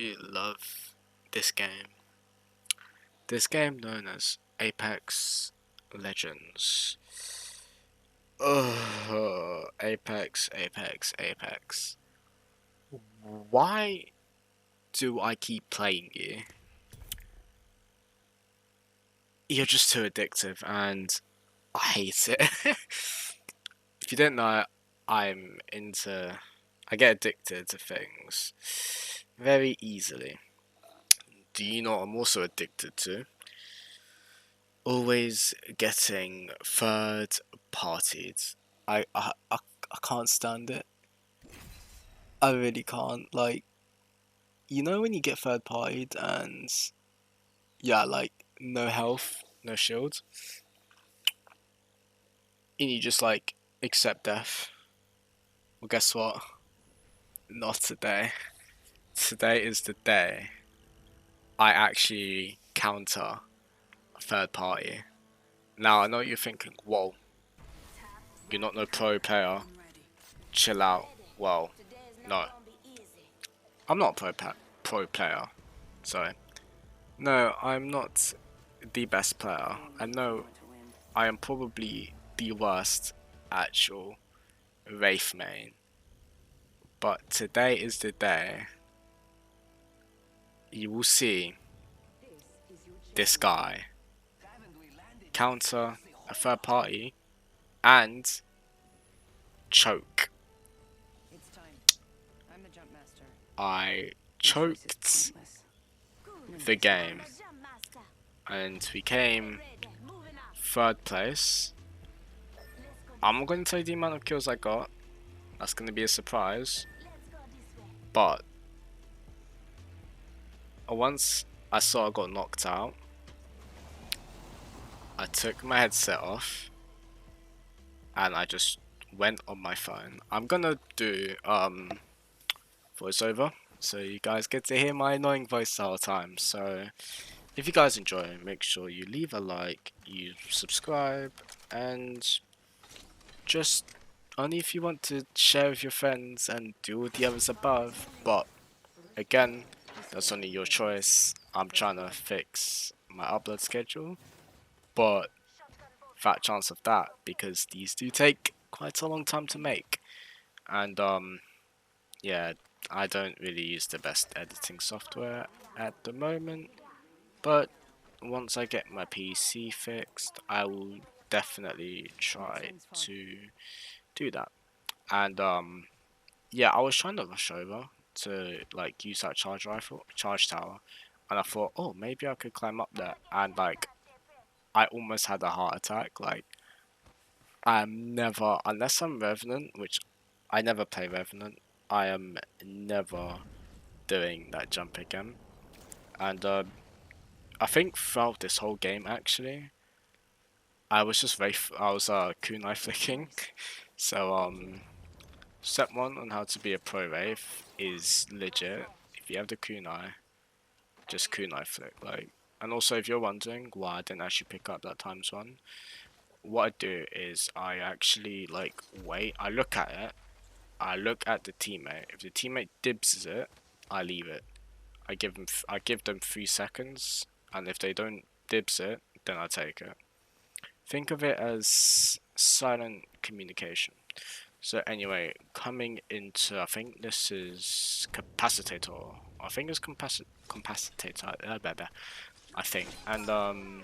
actually love this game. This game known as Apex Legends. Ugh, Apex, Apex, Apex. Why do I keep playing you? You're just too addictive and I hate it. If you didn't know, I get addicted to things very easily. Do you know what I'm also addicted to? Always getting third partied. I can't stand it. I really can't. Like, you know when you get third partied and yeah, like no health, no shield, and you just like accept death. Well, guess what? Not today. Today is the day I actually counter a third party. Now I know what you're thinking, whoa, you're not no pro player. Chill out. Well, no. I'm not a pro player. Sorry. No, I'm not the best player. I know I am probably the worst actual Wraith main. But today is the day you will see this guy counter a third party and choke. I choked the game and we came third place. I'm not going to tell you the amount of kills I got. That's going to be a surprise. But once I saw I got knocked out, I took my headset off and I just went on my phone. I'm gonna do voiceover so you guys get to hear my annoying voice the whole time. So if you guys enjoy, make sure you leave a like, you subscribe, and just only if you want to share with your friends and do all the others above. But again, that's only your choice. I'm trying to fix my upload schedule, but fat chance of that because these do take quite a long time to make. And yeah, I don't really use the best editing software at the moment, but once I get my PC fixed, I will definitely try to do that. And yeah, I was trying to rush over to like use that charge tower, and I thought, oh, maybe I could climb up there, and like I almost had a heart attack. Like I'm never, unless I'm Revenant, which I never play Revenant, I am never doing that jump again. And I think throughout this whole game actually, I was just kunai flicking. So step one on how to be a pro Wraith is legit. If you have the kunai, just kunai flick. Like, and also if you're wondering why I didn't actually pick up that ×1, what I do is I actually like wait. I look at it. I look at the teammate. If the teammate dibs it, I leave it. I give them 3 seconds, and if they don't dibs it, then I take it. Think of it as silent communication. So anyway, coming into, I think this is capacitator. I think it's capacitator. I think, and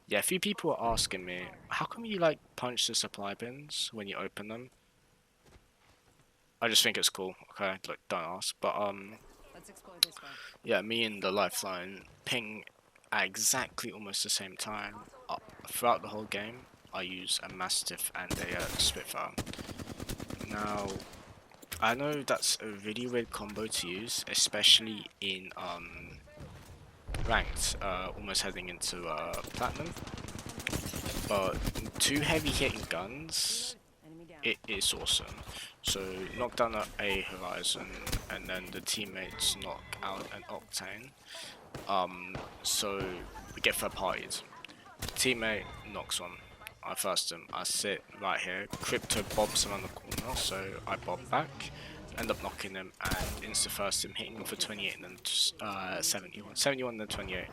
yeah, a few people are asking me, how come you like punch the supply bins when you open them? I just think it's cool. Okay, like don't ask, but Let's explore this way. yeah, me and the lifeline ping at exactly almost the same time. Throughout the whole game, I use a Mastiff and a Spitfire. Now, I know that's a really weird combo to use, especially in ranked, almost heading into platinum. But 2 heavy hitting guns, it is awesome. So knock down a Horizon, and then the teammates knock out an Octane. So we get third parties. Teammate knocks one. I first him. I sit right here. Crypto bobs around the corner, so I bob back. end up knocking him and insta-first him, hitting him for 28 and then 71. 71 and then 28.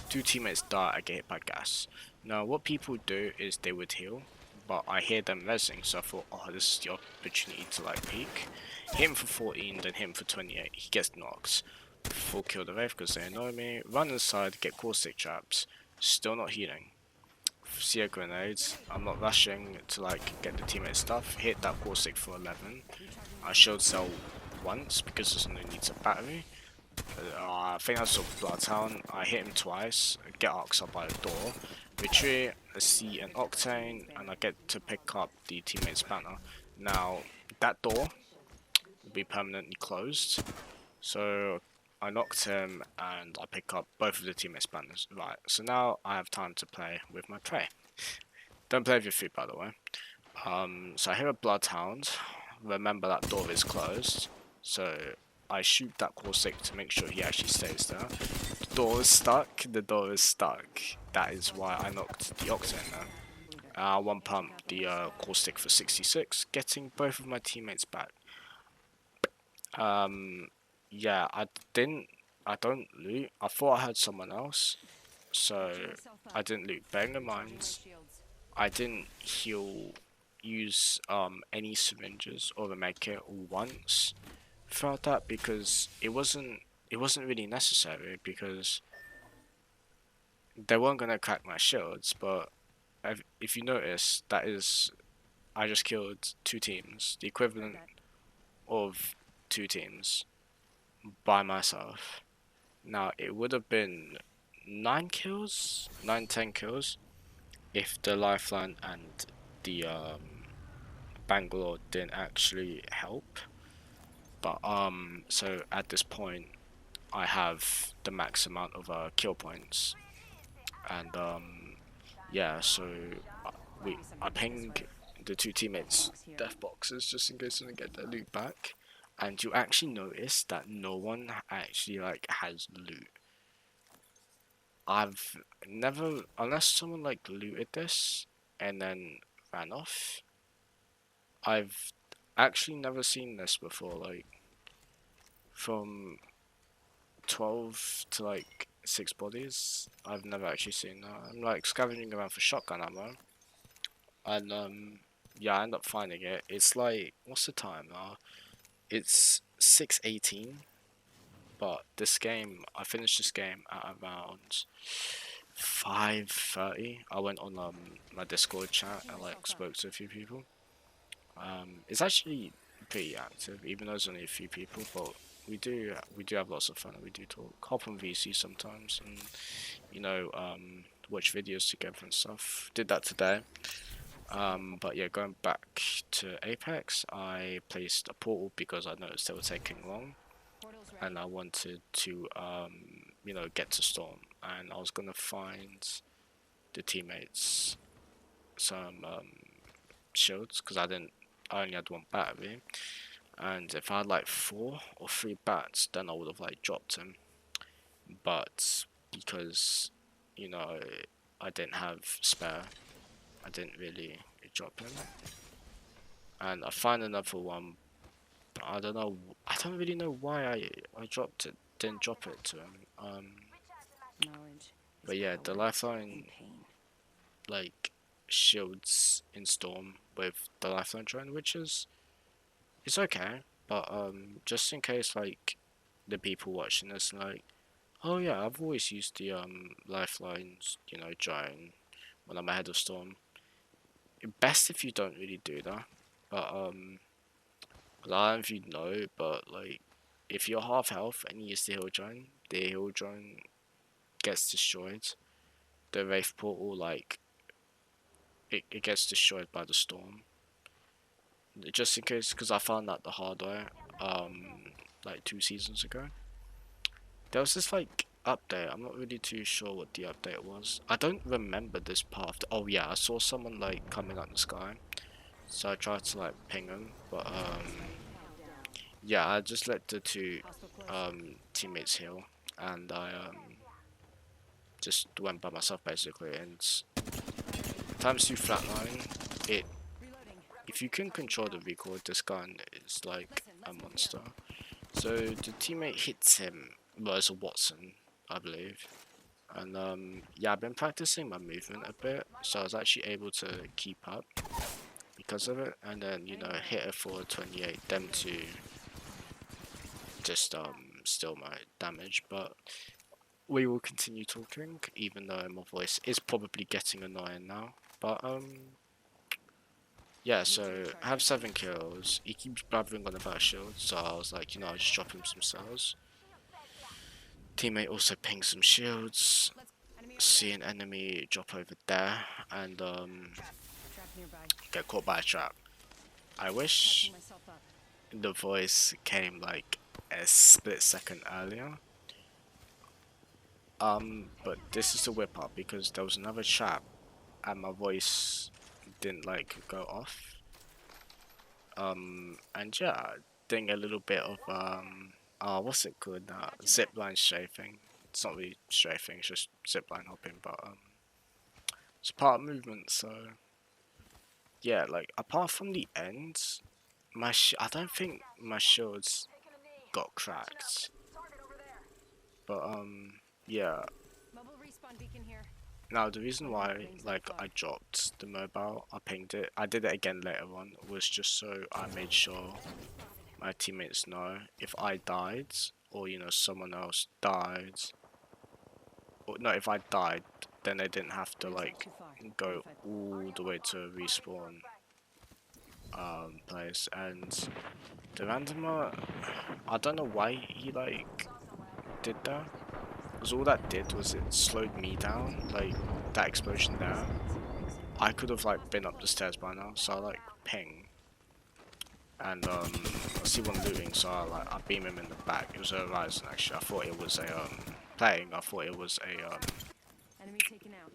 Two teammates die, I get hit by gas. Now what people do is they would heal, but I hear them rezzing, so I thought, oh, this is the opportunity to like peek. Hit him for 14, then hit him for 28. He gets knocked. Full kill the Wraith because they annoy me. Run inside, get caustic traps. Still not healing. See a grenades. I'm not rushing to like get the teammate stuff. Hit that caustic for 11. I shield cell once because there's no need to battery. I think I saw Bloodhound. I hit him twice. Get arcs up by the door. Retreat. I see an Octane, and I get to pick up the teammate's banner. Now that door will be permanently closed. So I knocked him and I pick up both of the teammates' banners. Right, so now I have time to play with my prey. Don't play with your feet, by the way. So I hear a Bloodhound. Remember that door is closed. So I shoot that caustic to make sure he actually stays there. The door is stuck. The door is stuck. That is why I knocked the Octane there. One pump the caustic for 66, getting both of my teammates back. Yeah, I don't loot. I thought I had someone else, so I didn't loot. Bearing in mind, I didn't use any syringes or the medkit once throughout that because it wasn't really necessary because they weren't gonna crack my shields. But if you notice, that is, I just killed 2 teams, the equivalent of 2 teams by myself. Now it would have been 9 kills, 10 kills if the lifeline and the Bangalore didn't actually help. But so at this point I have the max amount of kill points, and yeah, so I ping the 2 teammates death boxes just in case they don't get their loot back. And you actually notice that no one actually like has loot. I've never, unless someone like looted this and then ran off, I've actually never seen this before. Like from 12 to like 6 bodies, I've never actually seen that. I'm like scavenging around for shotgun ammo, and yeah, I end up finding it. It's like, what's the time now? It's 6:18, but this game, I finished this game at around 5:30. I went on my Discord chat and like spoke to a few people. It's actually pretty active, even though there's only a few people, but we do have lots of fun and we do talk. Hop on VC sometimes and you know watch videos together and stuff. Did that today. But yeah, going back to Apex, I placed a portal because I noticed they were taking long, and I wanted to, you know, get to Storm, and I was gonna find the teammates some shields because I only had 1 battery, and if I had like 4 or 3 bats, then I would have like dropped him, but because you know I didn't have spare, I didn't really drop him, and I find another one, but I don't know. I don't really know why I dropped it. Didn't drop it to him. But yeah, the lifeline like shields in Storm with the lifeline drone, which is it's okay, but just in case like the people watching this like, oh yeah, I've always used the lifelines, you know, drone when I'm ahead of Storm. Best if you don't really do that, but I don't know if you know, but like if you're half health and you use the heal drone gets destroyed. The Wraith portal, like it gets destroyed by the storm. Just in case, because I found that the hard way, like 2 seasons ago. There was this like update. I'm not really too sure what the update was. I don't remember this path. Oh yeah, I saw someone like coming out the sky, so I tried to like ping him, but yeah, I just let the 2 teammates heal, and I just went by myself basically. And times 2 flatline, if you can control the recoil with this gun, it's like a monster. So the teammate hits him, well, it's a Watson, I believe. And yeah, I've been practicing my movement a bit, so I was actually able to keep up because of it. And then, you know, hit a forward 28, them to just steal my damage. But we will continue talking, even though my voice is probably getting annoying now. But yeah, so I have 7 kills. He keeps blathering on about shields, so I was like, you know, I'll just drop him some cells. Teammate also pings some shields. See an enemy drop over there and Trap nearby. get caught by a trap. I wish Patching myself up. the voice came like a split second earlier. But this is the whip up because there was another trap and my voice didn't like go off. And yeah, doing a little bit of what's it called now? Zipline strafing. It's not really strafing, it's just zipline hopping, but it's part of movement, so yeah, like apart from the end, I don't think my shields got cracked. But yeah. Mobile respawn beacon here. Now the reason why like I dropped the mobile, I pinged it. I did it again later on, was just so I made sure my teammates know if I died or you know someone else died. Or no, if I died, then they didn't have to like go all the way to respawn place. And the randomer, I don't know why he like did that. Because all that did was it slowed me down, like that explosion there. I could have like been up the stairs by now, so I like ping. And I see one looting, so I beam him in the back. It was a Horizon actually. I thought it was a I thought it was Enemy taken out.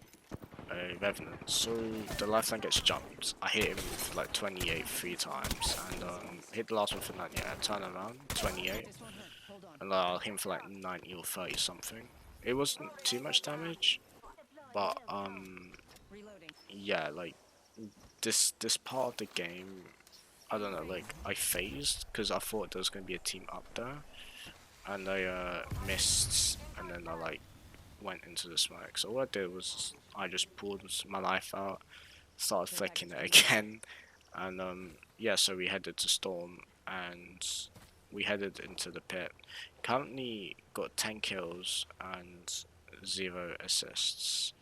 a Revenant. So the lifeline gets jumped. I hit him for like 28 3 times and hit the last one for 90. I turn around 28 This won't hurt. Hold on. and I'll hit him for like 90 or 30 something. It wasn't too much damage, but Reloading. yeah, like this part of the game, I don't know, like I phased because I thought there was gonna be a team up there, and I missed, and then I like went into the smoke. So what I did was I just pulled my knife out, started flicking it again, and yeah, so we headed to Storm and we headed into the pit. Currently got 10 kills and 0 assists.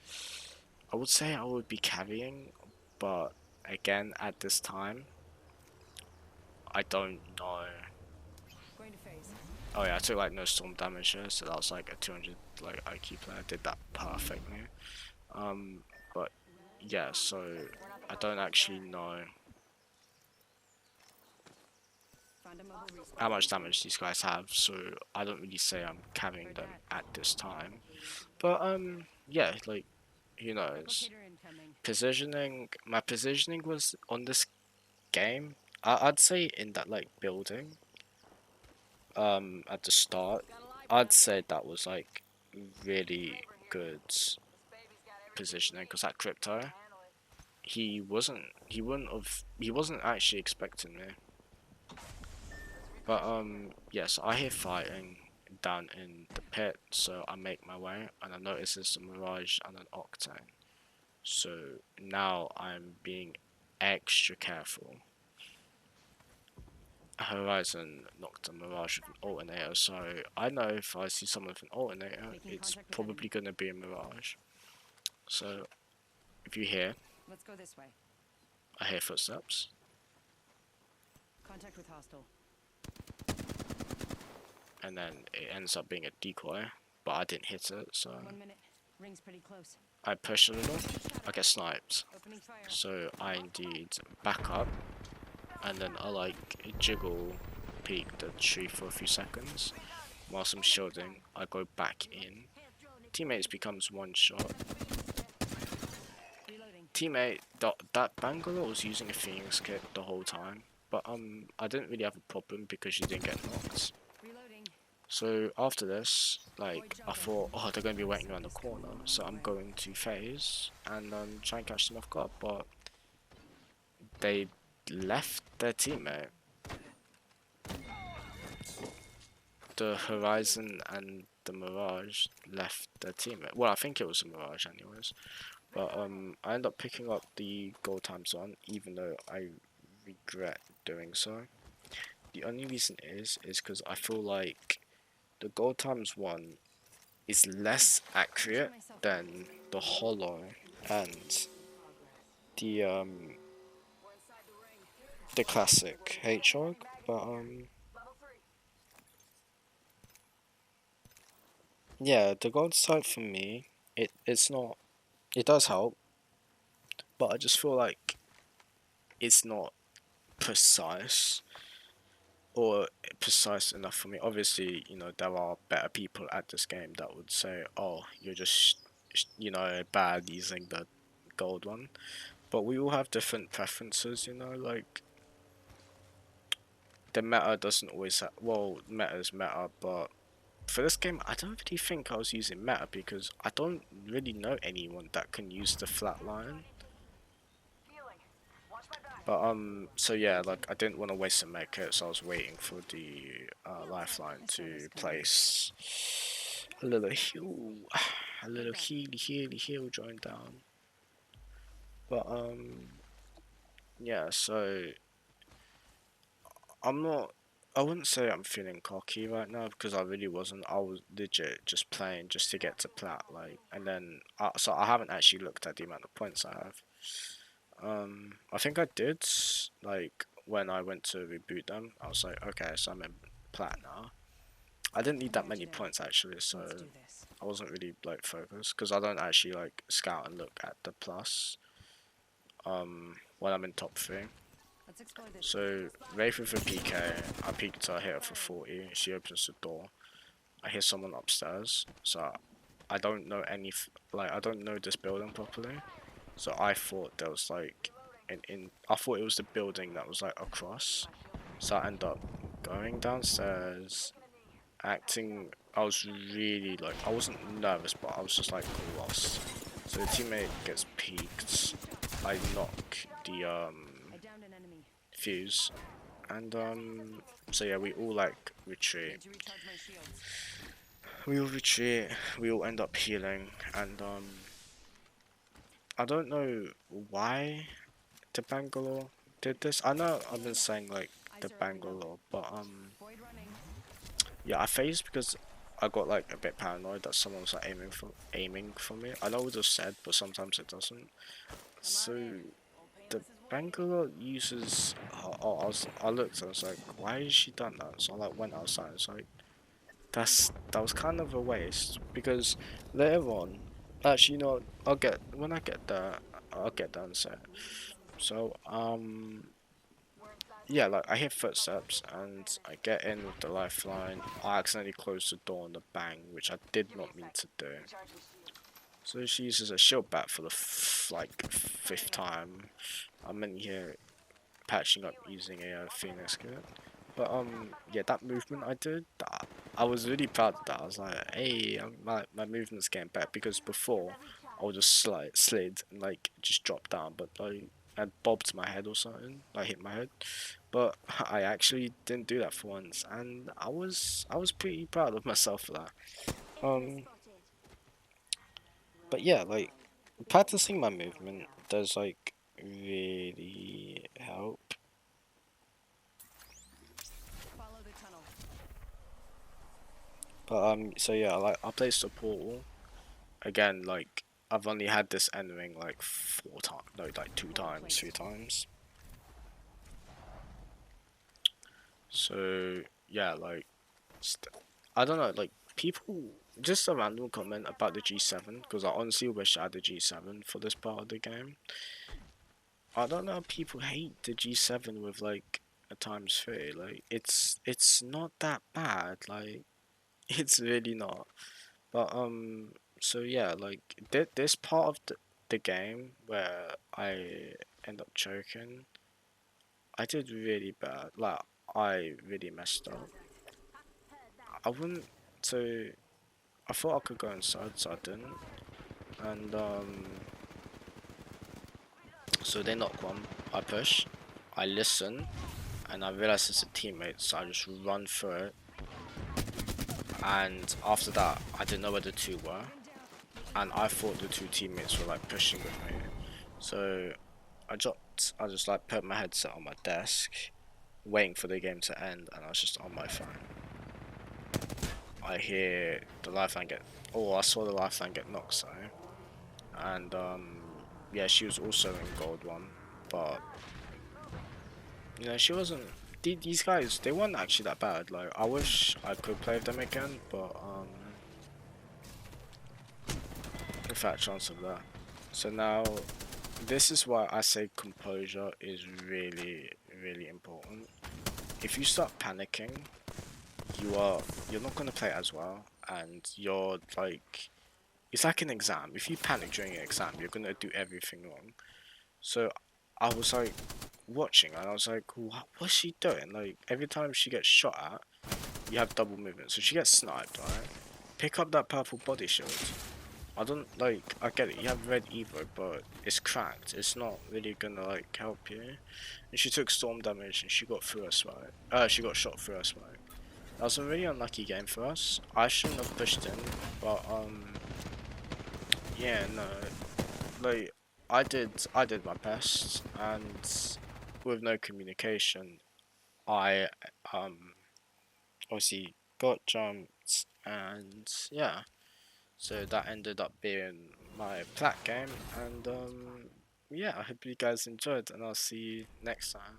I would say I would be carrying, but again at this time I don't know. Going to phase. Oh yeah, I took like no storm damage here, so that was like a 200 like IQ player. I did that perfectly. But yeah, so I don't actually know Found a mobile respawn. how much damage these guys have, so I don't really say I'm carrying them at this time. But yeah, like who knows? Replicator incoming. Positioning, my positioning was on this game. I'd say in that like building. At the start, I'd say that was like really good positioning because that crypto, he wasn't actually expecting me. But yes, I hear fighting down in the pit, so I make my way and I notice there's a Mirage and an Octane. So now I'm being extra careful. Horizon knocked a Mirage with an alternator, so I know if I see someone with an alternator, it's probably going to be a Mirage. So if you hear, Let's go this way. I hear footsteps, Contact with hostile. and then it ends up being a decoy, but I didn't hit it, so 1 minute. Ring's pretty close. I push a little, I get sniped. Opening fire. So I indeed back up, and then I like jiggle peek the tree for a few seconds. Whilst I'm shielding, I go back in. Teammates becomes one shot. Reloading. Teammate, that Bangalore was using a Phoenix kit the whole time, but I didn't really have a problem because she didn't get knocked. Reloading. So after this, like I thought, oh, they're gonna be waiting around the corner, so I'm going to phase and try and catch them off guard, but they left their teammate. the Horizon and the Mirage left their teammate. Well, I think it was a Mirage anyways. But I ended up picking up the gold times one, even though I regret doing so. The only reason is because I feel like the gold times one is less accurate than the holo and the classic H-Hog. But yeah, the gold side for me, it's not, it does help, but I just feel like it's not precise or precise enough for me. Obviously, you know, there are better people at this game that would say, oh, you're just, you know, bad using the gold one. But we all have different preferences, you know, like, the meta doesn't always have, well, meta is meta, but for this game, I don't really think I was using meta because I don't really know anyone that can use the flatline. But so yeah, like I didn't want to waste a medkit, so I was waiting for the lifeline to place a little heal, a little heal join down. But yeah, so I'm not. I wouldn't say I'm feeling cocky right now because I really wasn't. I was legit just playing just to get to plat, like, and then so I haven't actually looked at the amount of points I have. I think I did, like, when I went to reboot them, I was like, okay, so I'm in plat now. I didn't need that many points actually, so I wasn't really, like, focused, because I don't actually, like, scout and look at the plus, when I'm in top 3. So, Wraith with a PK, I peeked her, hit her for 40, she opens the door, I hear someone upstairs, so I don't know like, I don't know this building properly. So I thought there was like I thought it was the building that was like across. So I end up going downstairs, acting. I was really like, I wasn't nervous, but I was just like lost. So the teammate gets peeked. I knock the fuse, and so yeah, we all like retreat. We all retreat. We all end up healing, and I don't know why the Bangalore did this. I know I've been saying like the Bangalore, but yeah, I phased because I got like a bit paranoid that someone was like aiming for me. I know it was said, but sometimes it doesn't. So the Bangalore uses. I looked and I was like, why has she done that? So I like went outside. It's like that was kind of a waste because later on, actually, you know, when I get there, I'll get there and say. So yeah, like I hear footsteps and I get in with the lifeline. I accidentally close the door on the bang, which I did not mean to do. So she uses a shield bat for the like fifth time. I'm in here patching up using a Phoenix kit. But yeah, that movement I did, I was really proud of that. I was like, hey, my movement's getting better because before I would just slid and like just drop down, but like I bobbed my head or something, like hit my head. But I actually didn't do that for once, and I was pretty proud of myself for that. Um, but yeah, like practicing my movement does like really help. But so yeah, like I placed a portal again. Like I've only had this end ring like 4 times, no, like 2 times, 3 times. So yeah, like I don't know, like people, just a random comment about the G7 because I honestly wish I had the G7 for this part of the game. I don't know, people hate the G7 with like a ×3. Like it's not that bad. Like it's really not. But so yeah, like this part of the game where I end up choking, I did really bad. Like I really messed up. I wouldn't. So I thought I could go inside, so I didn't. And so they knock one. I push. I listen, and I realized it's a teammate, so I just run through it. And after that, I didn't know where the two were, and I thought the two teammates were like pushing with me. So I just like put my headset on my desk, waiting for the game to end, and I was just on my phone. I hear the lifeline get, oh, I saw the lifeline get knocked, so, and yeah, she was also in gold one, but you know, she wasn't. These guys, they weren't actually that bad. Like, I wish I could play with them again, but in fact, chance of that. So now, this is why I say composure is really, really important. If you start panicking, you're not gonna play as well, and you're like, it's like an exam. If you panic during an exam, you're gonna do everything wrong. So I was like watching, and I was like, what's she doing? Like every time she gets shot at, you have double movement. So she gets sniped, right? Pick up that purple body shield. I don't like. I get it. You have red evo, but it's cracked. It's not really gonna like help you. And she took storm damage, and she got through a smoke. She got shot through a smoke. That was a really unlucky game for us. I shouldn't have pushed in, but yeah, no, like I did my best, and with no communication, I obviously got jumped, and yeah, so that ended up being my plat game, and yeah, I hope you guys enjoyed, and I'll see you next time.